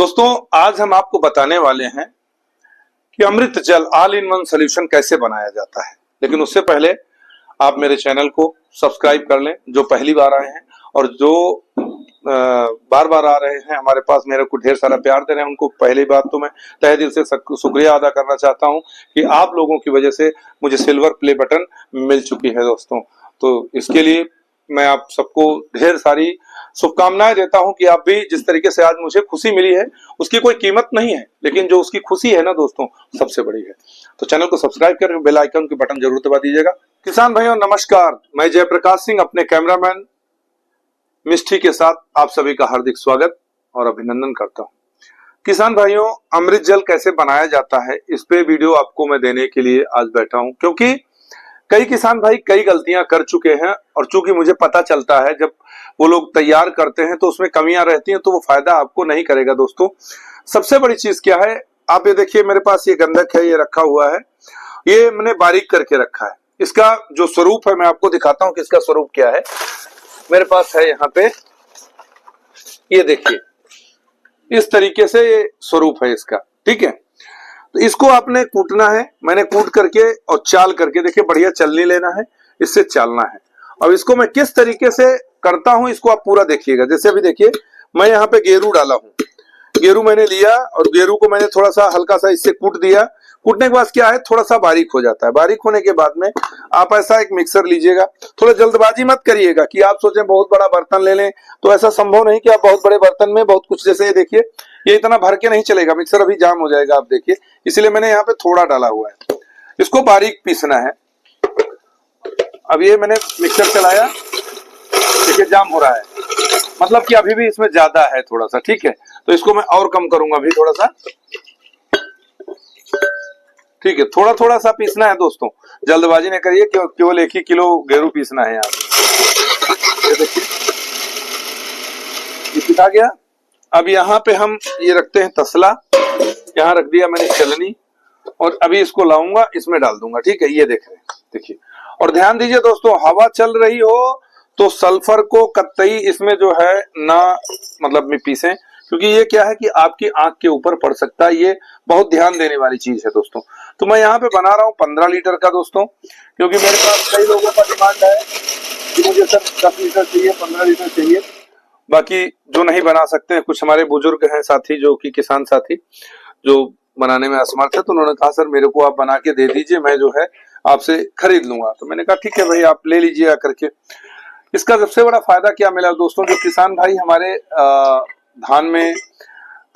दोस्तों आज हम आपको बताने वाले हैं कि अमृत जल ऑल इन वन सोल्यूशन कैसे बनाया जाता है। लेकिन उससे पहले आप मेरे चैनल को सब्सक्राइब कर लें जो पहली बार आए हैं, और जो बार बार आ रहे हैं हमारे पास, मेरे को ढेर सारा प्यार दे रहे हैं, उनको पहली बात तो मैं तहे दिल से शुक्रिया अदा करना चाहता हूं कि आप लोगों की वजह से मुझे सिल्वर प्ले बटन मिल चुकी है दोस्तों। तो इसके लिए मैं आप सबको ढेर सारी शुभकामनाएं देता हूं कि आप भी जिस तरीके से आज मुझे खुशी मिली है उसकी कोई कीमत नहीं है, लेकिन जो उसकी खुशी है ना दोस्तों सबसे बड़ी है। तो चैनल को सब्सक्राइब करके बेल आइकन के बटन जरूर दबा दीजिएगा। किसान भाइयों नमस्कार, मैं जयप्रकाश सिंह अपने कैमरामैन मिष्टी के साथ आप सभी का हार्दिक स्वागत और अभिनंदन करता हूं। किसान भाइयों, अमृत जल कैसे बनाया जाता है इस पे वीडियो आपको मैं देने के लिए आज बैठा हूं, क्योंकि कई किसान भाई कई गलतियां कर चुके हैं, और चूंकि मुझे पता चलता है जब वो लोग तैयार करते हैं तो उसमें कमियां रहती हैं तो वो फायदा आपको नहीं करेगा। दोस्तों सबसे बड़ी चीज क्या है, आप ये देखिए मेरे पास ये गंधक है, ये रखा हुआ है, ये मैंने बारीक करके रखा है। इसका जो स्वरूप है मैं आपको दिखाता हूं कि इसका स्वरूप क्या है। मेरे पास है यहाँ पे, ये देखिए इस तरीके से ये स्वरूप है इसका, ठीक है। तो इसको आपने कूटना है, मैंने कूट करके और चाल करके, देखिए बढ़िया चलनी लेना है, इससे चालना है। अब इसको मैं किस तरीके से करता हूं इसको आप पूरा देखिएगा। जैसे अभी देखिए मैं यहाँ पे गेरू डाला हूं, गेरू मैंने लिया और गेरू को मैंने थोड़ा सा हल्का सा इससे कूट दिया। कूटने के बाद क्या है, थोड़ा सा बारीक हो जाता है। बारीक होने के बाद में आप ऐसा एक मिक्सर लीजिएगा। थोड़ा जल्दबाजी मत करिएगा कि आप सोचें बहुत बड़ा बर्तन ले लें, तो ऐसा संभव नहीं कि आप बहुत बड़े बर्तन में बहुत कुछ, जैसे ये देखिए ये इतना भर के नहीं चलेगा, मिक्सर अभी जाम हो जाएगा आप देखिए, इसलिए मैंने यहाँ पे थोड़ा डाला हुआ है। इसको बारीक पीसना है। अब ये मैंने मिक्सर चलाया, देखिए जाम हो रहा है, मतलब कि अभी भी इसमें ज्यादा है थोड़ा सा, ठीक है। तो इसको मैं और कम करूंगा अभी थोड़ा सा, ठीक है। थोड़ा थोड़ा सा पीसना है दोस्तों, जल्दबाजी नहीं करिए, केवल 1 ही किलो गेरू पीसना है यहाँ पे। ये देखिए ये पिसा गया। अब यहाँ पे हम ये रखते हैं तसला, यहाँ रख दिया मैंने चलनी, और अभी इसको लाऊंगा, इसमें डाल दूंगा, ठीक है। ये देख रहे हैं, देखिए। और ध्यान दीजिए दोस्तों, हवा चल रही हो तो सल्फर को कतई इसमें जो है ना, मतलब में पीसें, क्योंकि ये क्या है कि आपकी आंख के ऊपर पड़ सकता है। ये बहुत ध्यान देने वाली चीज है दोस्तों। तो मैं यहाँ पे बना रहा हूँ 15 लीटर का दोस्तों, क्योंकि मेरे पास कई लोगों का डिमांड है कि मुझे सर 10 लीटर चाहिए, 15 लीटर चाहिए। बाकी जो नहीं बना सकते हैं, कुछ हमारे बुजुर्ग हैं साथी, जो कि किसान साथी जो बनाने में असमर्थ है, तो उन्होंने कहा सर मेरे को आप बना के दे दीजिए, मैं जो है आपसे खरीद लूंगा। तो मैंने कहा ठीक है भाई, आप ले लीजिए आकर के। इसका सबसे बड़ा फायदा क्या मिला दोस्तों, जो किसान भाई हमारे धान में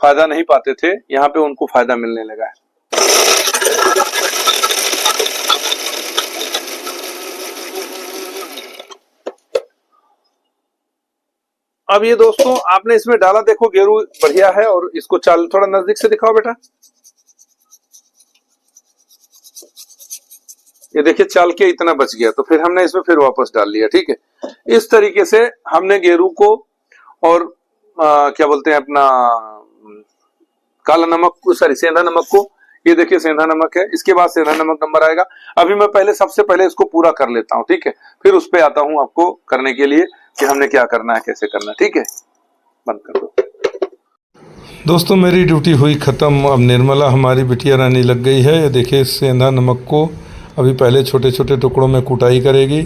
फायदा नहीं पाते थे, यहाँ पे उनको फायदा मिलने लगा है। अब ये दोस्तों आपने इसमें डाला, देखो गेरू बढ़िया है, और इसको चाल थोड़ा नजदीक से दिखाओ बेटा। ये देखिए चाल के इतना बच गया, तो फिर हमने इसमें फिर वापस डाल लिया, ठीक है। इस तरीके से हमने गेरू को और क्या बोलते हैं अपना काला नमक को, सॉरी सेंधा नमक को, ये देखिए सेंधा नमक है, इसके बाद सेंधा नमक नंबर आएगा। अभी मैं पहले सबसे पहले इसको पूरा कर लेता हूँ, ठीक है, फिर उस पे आता हूँ आपको करने के लिए कि हमने क्या करना है, कैसे करना है, ठीक है। बंद कर दो दोस्तों, मेरी ड्यूटी हुई ख़त्म। अब निर्मला हमारी बिटिया रानी लग गई है। ये देखिए सेंधा नमक को अभी पहले छोटे छोटे टुकड़ों में कुटाई करेगी,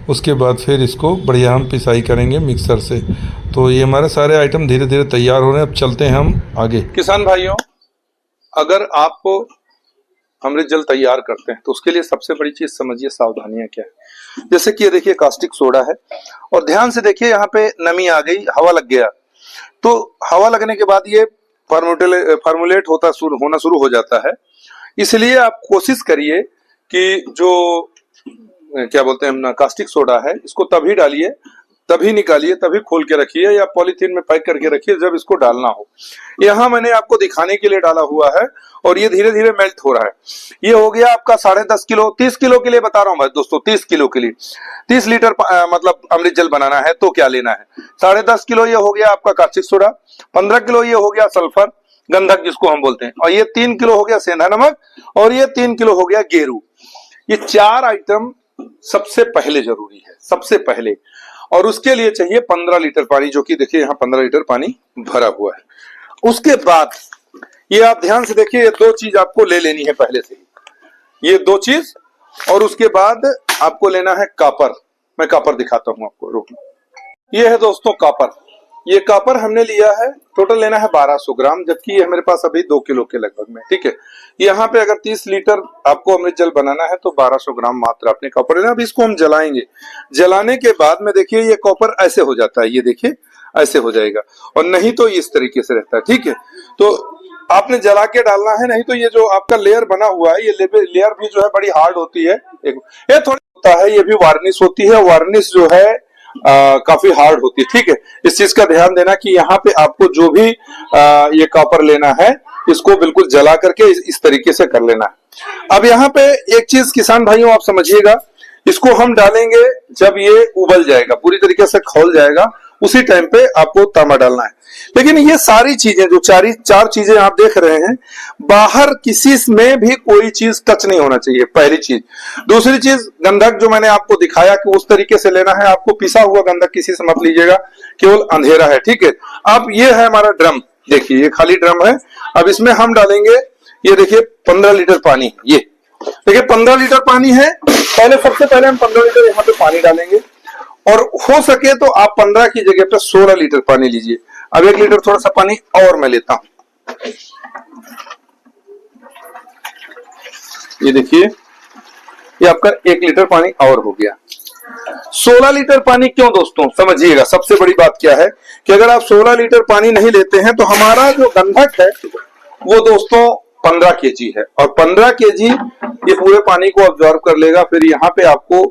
उसके बाद फिर इसको बढ़िया हम पिसाई करेंगे मिक्सर से। तो ये हमारे सारे आइटम धीरे धीरे तैयार हो रहे हैं। अब चलते हैं हम आगे। किसान भाइयों, अगर आप अमृत जल तैयार करते हैं तो उसके लिए सबसे बड़ी चीज समझिए, सावधानियां क्या है। जैसे कि ये देखिए कास्टिक सोडा है, और ध्यान से देखिए यहाँ पे नमी आ गई, हवा लग गया, तो हवा लगने के बाद ये फार्मुलेट होना शुरू हो जाता है। इसलिए आप कोशिश करिए कि जो क्या बोलते हैं अपना कास्टिक सोडा है, इसको तभी डालिए, तभी निकालिए, तभी खोल के रखिए, या पॉलीथीन में पैक करके रखिए जब इसको डालना हो। यहाँ मैंने आपको दिखाने के लिए डाला हुआ है, और ये धीरे धीरे मेल्ट हो रहा है। ये हो गया आपका 10.5 किलो, 30 किलो के लिए बता रहा हूँ भाई दोस्तों, 30 किलो के लिए 30 लीटर मतलब अमृत जल बनाना है तो क्या लेना है। 10.5 किलो ये हो गया आपका कास्टिक सोडा, 15 किलो ये हो गया सल्फर गंधक जिसको हम बोलते हैं, और ये 3 किलो हो गया सेंधा नमक, और ये 3 किलो हो गया गेरू। ये 4 आइटम सबसे पहले जरूरी है, सबसे पहले। और उसके लिए चाहिए 15 लीटर पानी, जो कि देखिए यहाँ 15 लीटर पानी भरा हुआ है। उसके बाद ये आप ध्यान से देखिए, ये दो चीज आपको ले लेनी है पहले से ही, ये दो चीज। और उसके बाद आपको लेना है कॉपर। मैं कॉपर दिखाता हूं आपको, रुकिए। ये है दोस्तों कॉपर। ये कॉपर हमने लिया है, टोटल लेना है 1200 ग्राम, जबकि ये मेरे पास अभी 2 किलो के लगभग में, ठीक है। यहाँ पे अगर 30 लीटर आपको अमृत जल बनाना है तो 1200 ग्राम मात्रा अपने कॉपर लेना। अब इसको हम जलाएंगे। जलाने के बाद में देखिए ये कॉपर ऐसे हो जाता है, ये देखिए ऐसे हो जाएगा, और नहीं तो इस तरीके से रहता है, ठीक है। तो आपने जला के डालना है, नहीं तो ये जो आपका लेयर बना हुआ है, ये लेयर भी जो है बड़ी हार्ड होती है। ये थोड़ी होता है, ये भी वार्निश होती है। वार्निश जो है काफी हार्ड होती है, ठीक है। इस चीज का ध्यान देना कि यहाँ पे आपको जो भी ये कॉपर लेना है, इसको बिल्कुल जला करके इस तरीके से कर लेना है। अब यहाँ पे एक चीज किसान भाइयों आप समझिएगा, इसको हम डालेंगे जब ये उबल जाएगा, पूरी तरीके से खौल जाएगा, उसी टाइम पे आपको तांबा डालना है। लेकिन ये सारी चीजें जो चार चीजें आप देख रहे हैं, बाहर किसी में भी कोई चीज टच नहीं होना चाहिए, पहली चीज। दूसरी चीज, गंधक जो मैंने आपको दिखाया कि उस तरीके से लेना है, आपको पिसा हुआ गंधक किसी से मत लीजिएगा, केवल अंधेरा है, ठीक है। अब ये है हमारा ड्रम, देखिए ये खाली ड्रम है। अब इसमें हम डालेंगे, ये देखिए 15 लीटर पानी, ये देखिए 15 लीटर पानी है। सबसे पहले हम 15 लीटर यहाँ पे पानी डालेंगे, और हो सके तो आप 15 की जगह पे 16 लीटर पानी लीजिए। अब 1 लीटर थोड़ा सा पानी और मैं लेता हूं, ये देखिए ये आपका 1 लीटर पानी और हो गया। 16 लीटर पानी क्यों दोस्तों, समझिएगा। सबसे बड़ी बात क्या है कि अगर आप 16 लीटर पानी नहीं लेते हैं तो हमारा जो गंधक है वो दोस्तों 15 केजी है, और 15 केजी ये पूरे पानी को ऑब्जॉर्व कर लेगा। फिर यहाँ पे आपको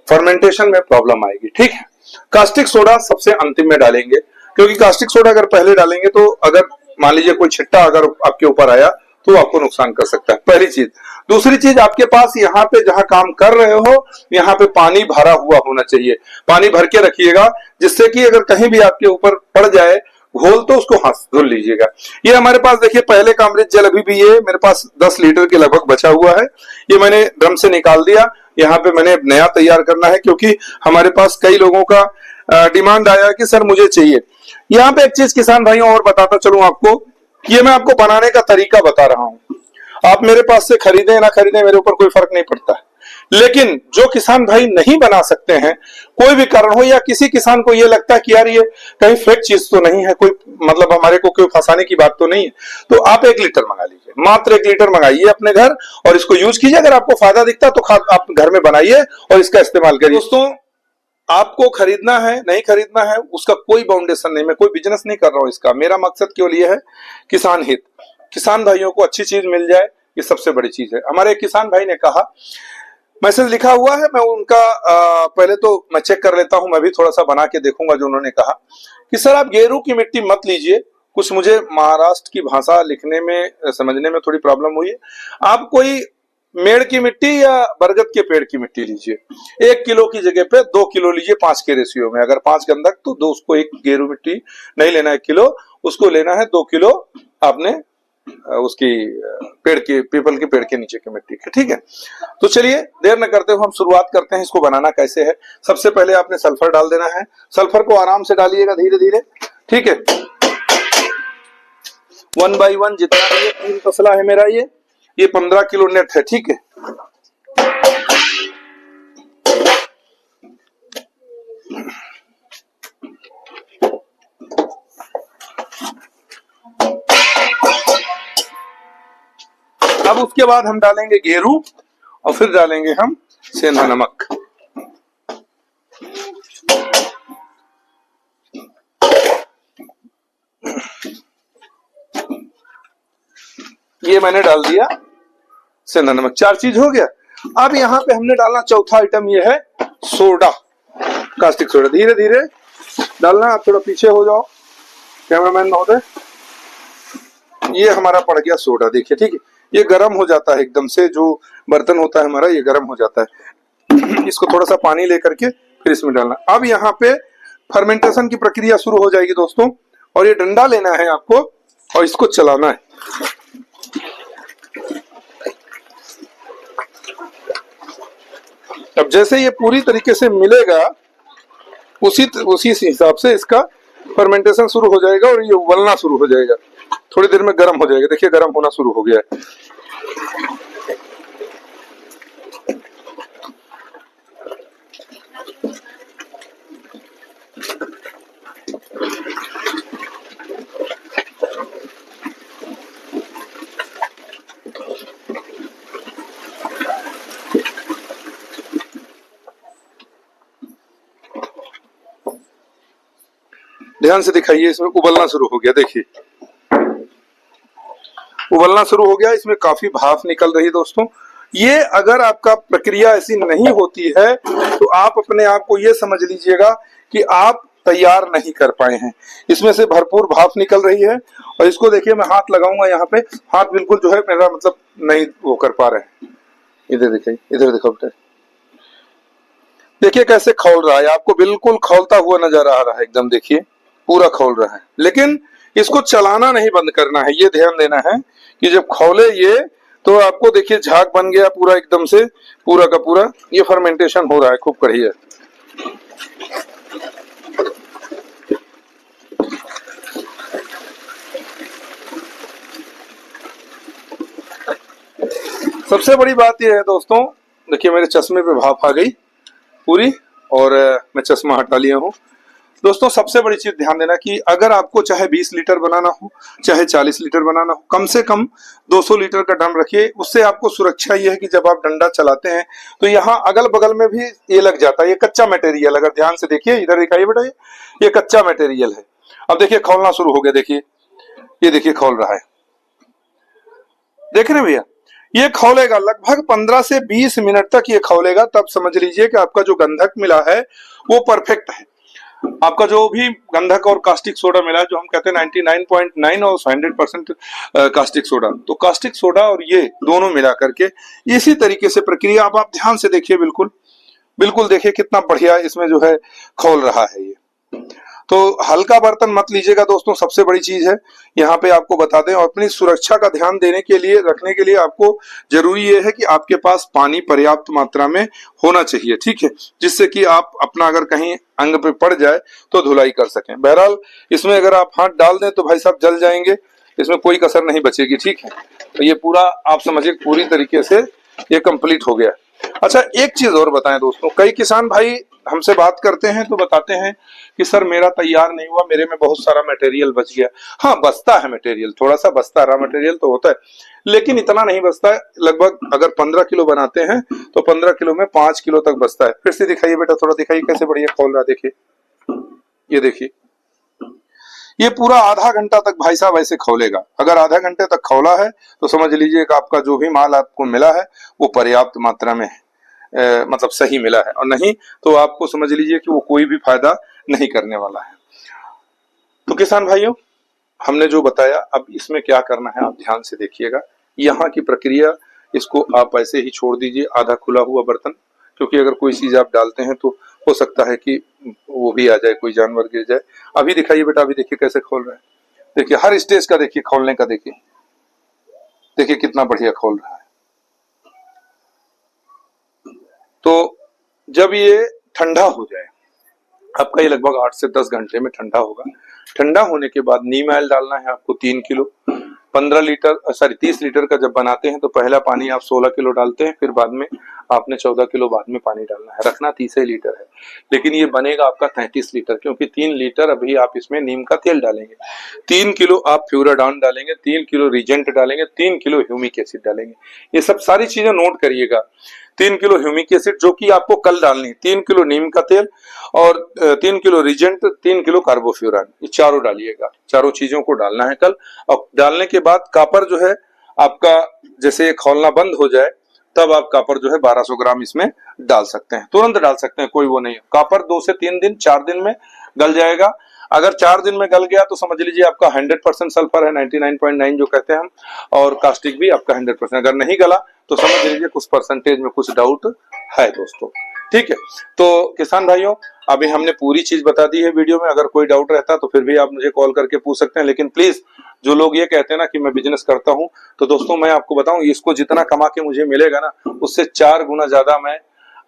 फर्मेंटेशन में प्रॉब्लम आएगी, ठीक है। कास्टिक सोडा सबसे अंतिम में डालेंगे, क्योंकि कास्टिक सोडा अगर पहले डालेंगे तो अगर मान लीजिए कोई छिट्टा अगर आपके ऊपर आया तो आपको नुकसान कर सकता है, पहली चीज। दूसरी चीज, आपके पास यहाँ पे जहां काम कर रहे हो, यहाँ पे पानी भरा हुआ होना चाहिए। पानी भर के रखिएगा, जिससे कि अगर कहीं भी आपके ऊपर पड़ जाए घोल तो उसको हाथ धुल लीजिएगा। ये हमारे पास देखिए पहले का अमृत जल अभी भी ये मेरे पास 10 लीटर के लगभग बचा हुआ है। ये मैंने ड्रम से निकाल दिया। यहाँ पे मैंने नया तैयार करना है, क्योंकि हमारे पास कई लोगों का डिमांड आया कि सर मुझे चाहिए। यहाँ पे एक चीज किसान भाइयों और बताता चलूं आपको, ये मैं आपको बनाने का तरीका बता रहा हूं। आप मेरे पास से खरीदें ना खरीदें, मेरे ऊपर कोई फर्क नहीं पड़ता है। लेकिन जो किसान भाई नहीं बना सकते हैं, कोई भी कारण हो, या किसी किसान को ये लगता है कि यार ये कहीं फेक चीज तो नहीं है, कोई मतलब हमारे को कोई फंसाने की बात तो नहीं है, तो आप 1 लीटर मंगा लीजिए, मात्र 1 लीटर मंगाइए अपने घर, और इसको यूज कीजिए। अगर आपको फायदा दिखता तो आप घर में बनाइए और इसका इस्तेमाल करिए। दोस्तों, आपको खरीदना है नहीं खरीदना है उसका कोई बाउंडेशन नहीं, मैं कोई बिजनेस नहीं कर रहा हूं इसका। मेरा मकसद केवल ये है किसान हित, किसान भाइयों को अच्छी चीज मिल जाए, ये सबसे बड़ी चीज है। हमारे एक किसान भाई ने कहा, मैसेज लिखा हुआ है, मैं उनका पहले तो मैं चेक कर लेता हूं, मैं भी थोड़ा सा बना के देखूंगा। जो उन्होंने कहा कि सर आप गेरू की मिट्टी मत लीजिए, कुछ मुझे महाराष्ट्र की भाषा लिखने में समझने में थोड़ी प्रॉब्लम हुई है। आप कोई मेड़ की मिट्टी या बरगद के पेड़ की मिट्टी लीजिए। 1 किलो की जगह पे 2 किलो लीजिए, 5 के रेशियो में। अगर 5 गंधक तो 2, उसको 1 गेरू मिट्टी नहीं लेना 1 किलो, उसको लेना है 2 किलो आपने उसकी पीपल के पेड़ के नीचे की मिट्टी की, ठीक है। तो चलिए देर न करते हुए हम शुरुआत करते हैं। इसको बनाना कैसे है, सबसे पहले आपने सल्फर डाल देना है। सल्फर को आराम से डालिएगा, धीरे धीरे, ठीक है। 1 बाई 1 जितना ये 3 तसला है मेरा, ये 15 किलो नेट है, ठीक है। अब उसके बाद हम डालेंगे गेरू, और फिर डालेंगे हम सेंधा नमक। ये मैंने डाल दिया सेंधा नमक, 4 चीज हो गया। अब यहाँ पे हमने डालना चौथा आइटम, ये है सोडा, कास्टिक सोडा। धीरे धीरे डालना, आप थोड़ा पीछे हो जाओ कैमरामैन महोदय। ये हमारा पड़ गया सोडा, देखिए, ठीक है। ये गर्म हो जाता है एकदम से, जो बर्तन होता है हमारा ये गर्म हो जाता है। इसको थोड़ा सा पानी लेकर के फिर इसमें डालना। अब यहाँ पे फर्मेंटेशन की प्रक्रिया शुरू हो जाएगी दोस्तों, और ये डंडा लेना है आपको और इसको चलाना है। अब जैसे ये पूरी तरीके से मिलेगा, उसी हिसाब से इसका फर्मेंटेशन शुरू हो जाएगा और ये उबलना शुरू हो जाएगा। थोड़ी देर में गर्म हो जाएगा। देखिए गर्म होना शुरू हो गया है। ध्यान से दिखाइए, इसमें उबलना शुरू हो गया। देखिए उबलना शुरू हो गया, इसमें काफी भाप निकल रही है दोस्तों। ये अगर आपका प्रक्रिया ऐसी नहीं होती है तो आप अपने आप को ये समझ लीजिएगा कि आप तैयार नहीं कर पाए हैं। इसमें से भरपूर भाप निकल रही है और इसको देखिए, मैं हाथ लगाऊंगा यहाँ पे, हाथ बिल्कुल जो है मेरा मतलब नहीं वो कर पा रहे हैं। इधर देखिए, इधर देखो बेटा, देखिए कैसे खौल रहा है, आपको बिल्कुल खौलता हुआ नजर आ रहा है एकदम। देखिए पूरा खौल रहा है, लेकिन इसको चलाना नहीं बंद करना है। ये ध्यान देना है कि जब खौले ये, तो आपको देखिए झाग बन गया पूरा एकदम से, पूरा का पूरा ये फर्मेंटेशन हो रहा है खूब बढ़िया। सबसे बड़ी बात यह है दोस्तों, देखिए मेरे चश्मे पे भाप आ गई पूरी और मैं चश्मा हटा लिया हूँ। दोस्तों सबसे बड़ी चीज ध्यान देना कि अगर आपको चाहे 20 लीटर बनाना हो चाहे 40 लीटर बनाना हो, कम से कम 200 लीटर का ड्रम रखिए। उससे आपको सुरक्षा ये है कि जब आप डंडा चलाते हैं तो यहाँ अगल बगल में भी ये लग जाता है। ये कच्चा मटेरियल, अगर ध्यान से देखिए, इधर दिखाइए बेटा, ये कच्चा मटेरियल है। अब देखिए खौलना शुरू हो गया। देखिए ये देखिए खौल रहा है, देख रहे हैं भैया, ये खौलेगा लगभग 15 से 20 मिनट तक ये खौलेगा। तब समझ लीजिए कि आपका जो गंधक मिला है वो परफेक्ट है। आपका जो भी गंधक और कास्टिक सोडा मिला है, जो हम कहते हैं 99.9 और 100% कास्टिक सोडा, तो कास्टिक सोडा और ये दोनों मिला करके इसी तरीके से प्रक्रिया आप ध्यान से देखिए, बिल्कुल बिल्कुल देखिए कितना बढ़िया इसमें जो है खौल रहा है ये। तो हल्का बर्तन मत लीजिएगा दोस्तों, सबसे बड़ी चीज है यहाँ पे आपको बता दें। और अपनी सुरक्षा का ध्यान देने के लिए, रखने के लिए आपको जरूरी ये है कि आपके पास पानी पर्याप्त मात्रा में होना चाहिए, ठीक है, जिससे कि आप अपना अगर कहीं अंग पे पड़ जाए तो धुलाई कर सकें। बहरहाल इसमें अगर आप हाथ डाल दें तो भाई साहब जल जाएंगे, इसमें कोई कसर नहीं बचेगी, ठीक है। तो ये पूरा आप समझिए पूरी तरीके से ये कंप्लीट हो गया। अच्छा एक चीज और बताएं दोस्तों, कई किसान भाई हमसे बात करते हैं तो बताते हैं कि सर मेरा तैयार नहीं हुआ, मेरे में बहुत सारा मटेरियल बच गया। हाँ बचता है मटेरियल, थोड़ा सा बचता है, रॉ मटेरियल तो होता है, लेकिन इतना नहीं बचता है। लगभग अगर 15 किलो बनाते हैं तो 15 किलो में 5 किलो तक बचता है। फिर से दिखाइए बेटा, थोड़ा दिखाइए कैसे बढ़िया खोल रहा, देखिए ये देखिए, ये पूरा आधा घंटा तक भाई साहब ऐसे खौलेगा। अगर आधा घंटे तक खौला है तो समझ लीजिए कि आपका जो भी माल आपको मिला है वो पर्याप्त मात्रा में है, मतलब सही मिला है, और नहीं तो आपको समझ लीजिए कि वो कोई भी फायदा नहीं करने वाला है। तो किसान भाइयों हमने जो बताया, अब इसमें क्या करना है आप ध्यान से देखिएगा। यहाँ की प्रक्रिया, इसको आप ऐसे ही छोड़ दीजिए आधा खुला हुआ बर्तन, क्योंकि अगर कोई चीज आप डालते हैं तो हो सकता है कि वो भी आ जाए, कोई जानवर गिर जाए। अभी दिखाइए बेटा, अभी देखिए कैसे खोल रहा है, देखिए हर स्टेज का देखिए खोलने का, देखिए देखिए कितना बढ़िया खोल रहा है। तो जब ये ठंडा हो जाए, आपका ये लगभग 8 से 10 घंटे में ठंडा होगा। ठंडा होने के बाद नीम ऑयल डालना है आपको 3 किलो। 30 लीटर का जब बनाते हैं तो पहला पानी आप 16 किलो डालते हैं, फिर बाद में आपने 14 किलो बाद में पानी डालना है। रखना 30 लीटर है, लेकिन ये बनेगा आपका 33 लीटर, क्योंकि 3 लीटर अभी आप इसमें नीम का तेल डालेंगे, 3 किलो आप फ्यूराडाउन डालेंगे, 3 किलो रीजेंट डालेंगे, 3 किलो ह्यूमिक एसिड डालेंगे। ये सब सारी चीजें नोट करिएगा। 3 किलो ह्यूमिक एसिड जो कि आपको कल डालनी, 3 किलो नीम का तेल और 3 किलो रीजेंट, 3 किलो कार्बोफ्यूरान, ये चारों डालिएगा। चारों चीजों को डालना है कल। और डालने के बाद कापर जो है आपका, जैसे ये खौलना बंद हो जाए तब आप कापर जो है 1200 ग्राम इसमें डाल सकते हैं, तुरंत डाल सकते हैं, कोई वो नहीं है। कापर 2 से 3 दिन 4 दिन में गल जाएगा। अगर 4 दिन में गल गया तो समझ लीजिए आपका 100% सल्फर है, 99.9 जो कहते हैं हम, और कास्टिक भी आपका 100%। अगर नहीं गला तो समझ लीजिए कुछ परसेंटेज में कुछ डाउट है दोस्तों, ठीक है। तो किसान भाइयों अभी हमने पूरी चीज बता दी है वीडियो में, अगर कोई डाउट रहता तो फिर भी आप मुझे कॉल करके पूछ सकते हैं। लेकिन प्लीज जो लोग ये कहते हैं ना कि मैं बिजनेस करता हूं, तो दोस्तों मैं आपको बताऊं, इसको जितना कमा के मुझे मिलेगा ना, उससे 4 गुना ज्यादा मैं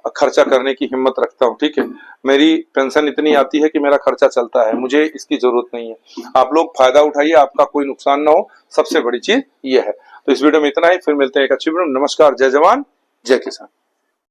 खर्चा करने की हिम्मत रखता हूँ। ठीक है, मेरी पेंशन इतनी आती है कि मेरा खर्चा चलता है, मुझे इसकी जरूरत नहीं है। आप लोग फायदा उठाइए, आपका कोई नुकसान ना हो, सबसे बड़ी चीज ये है। तो इस वीडियो में इतना ही, फिर मिलते हैं एक अच्छी वीडियो में। नमस्कार, जय जवान जय किसान।